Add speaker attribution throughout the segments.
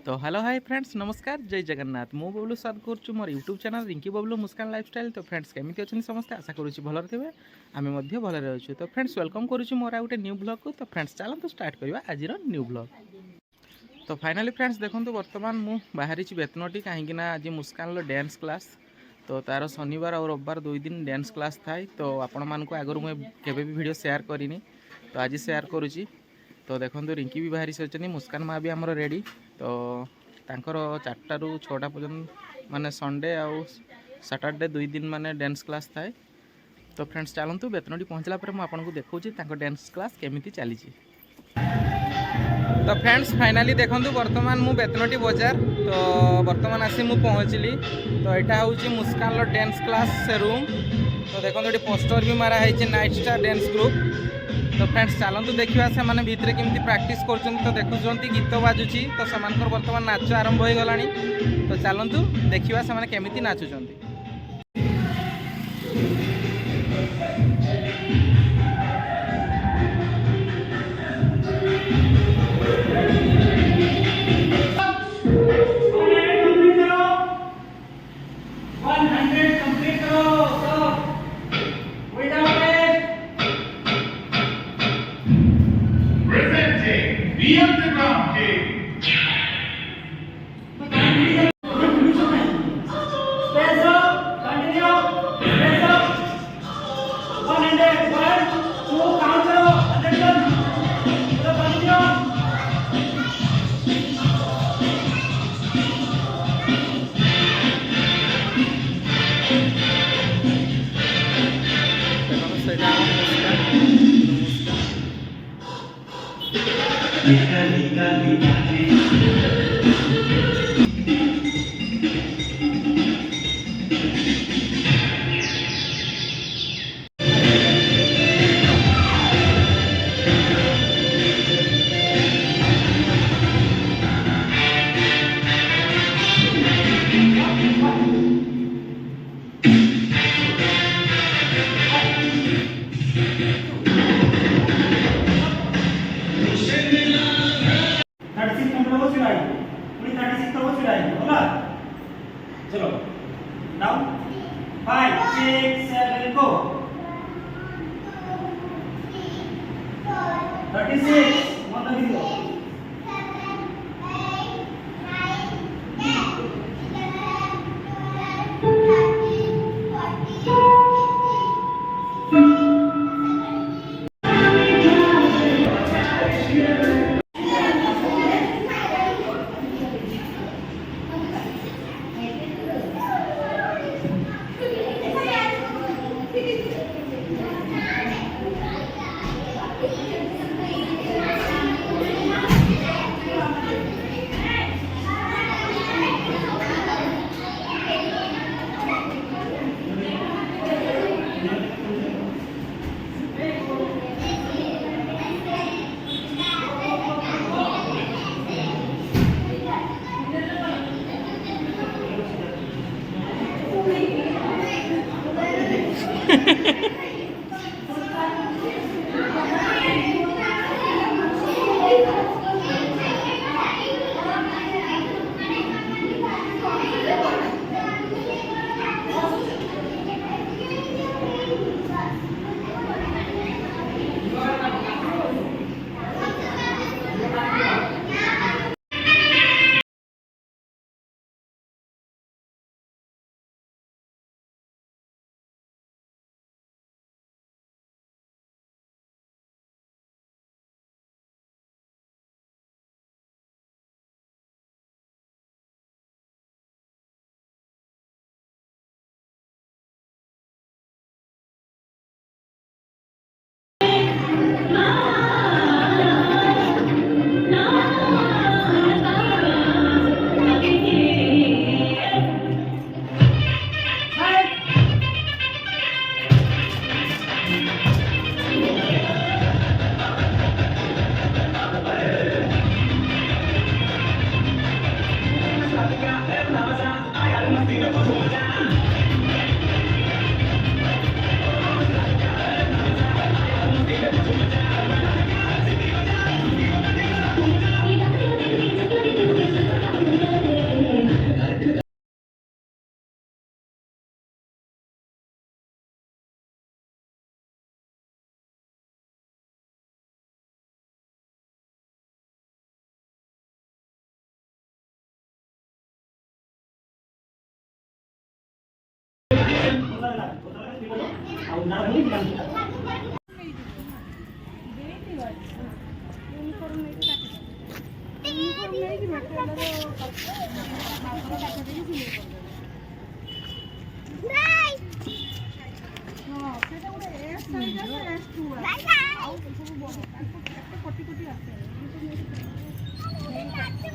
Speaker 1: तो hello hi friends नमस्कार जय जगन्नाथ मु बबलू साथ करुँ मोर यूट्यूब चैनल रिंकी बबलू मुस्कान लाइफस्टाइल। तो फ्रेंड्स केमी अच्छे समस्ते आशा करुँच भल थे आम भल अच्छे। तो फ्रेंड्स वेलकम करुँ मोर गोटे न्यू ब्लॉग को। तो फ्रेंड्स चलते स्टार्ट करवा आज न्यू ब्लॉग। तो फाइनाली फ्रेंड्स देखो बर्तमान मु बाहरी बेतनटी कहीं आज मुस्कान डांस क्लास। तो तार शनिवार और रविवार 2 दिन डांस क्लास थाए। तो आपण मानक आगु मुझे वीडियो शेयर करनी तो आज शेयर करुँची। तो देखो रिंकी भी बाहरी से मुस्कान माँ भी आमर रेडी। तो तांकर 4टा ରୁ 6टा पर्यंत माने संडे आउ सैटरडे 2 दिन माने डांस क्लास थाए। तो फ्रेंड्स चलतु बेतनटी पहुँचला पर मुझे आपको देखा डांस क्लास केमी चली। तो फ्रेंड्स फाइनाली देखो बर्तमान मु बेतनटी बाजार। तो बर्तमान आसी मु पहुँचली। तो यहाँ हूँ मुस्कान डांस क्लास रूम। तो देखो ये पोस्टर भी मारा है नाइट स्टार डांस ग्रुप। तो फ्रेंड्स चलतु देखा से मैंने भितर केमती प्रैक्टिस कर। तो देखुंत गीत बाजुची तो से बर्तमान नाच आरंभ हो गला। तो चलतु देखा से केमती नाचुंट।
Speaker 2: Be up the ground, kid. चलो now 5 6 7 go 36 on the video.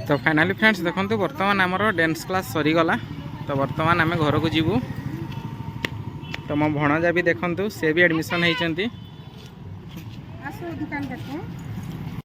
Speaker 1: तो फाइनाली फ्रेंड्स देखो बर्तमान आमर डांस क्लास सरीगला तो बर्तमान आम घर को जीवु तो मो भणजा भी देखु सी भी एडमिशन होती।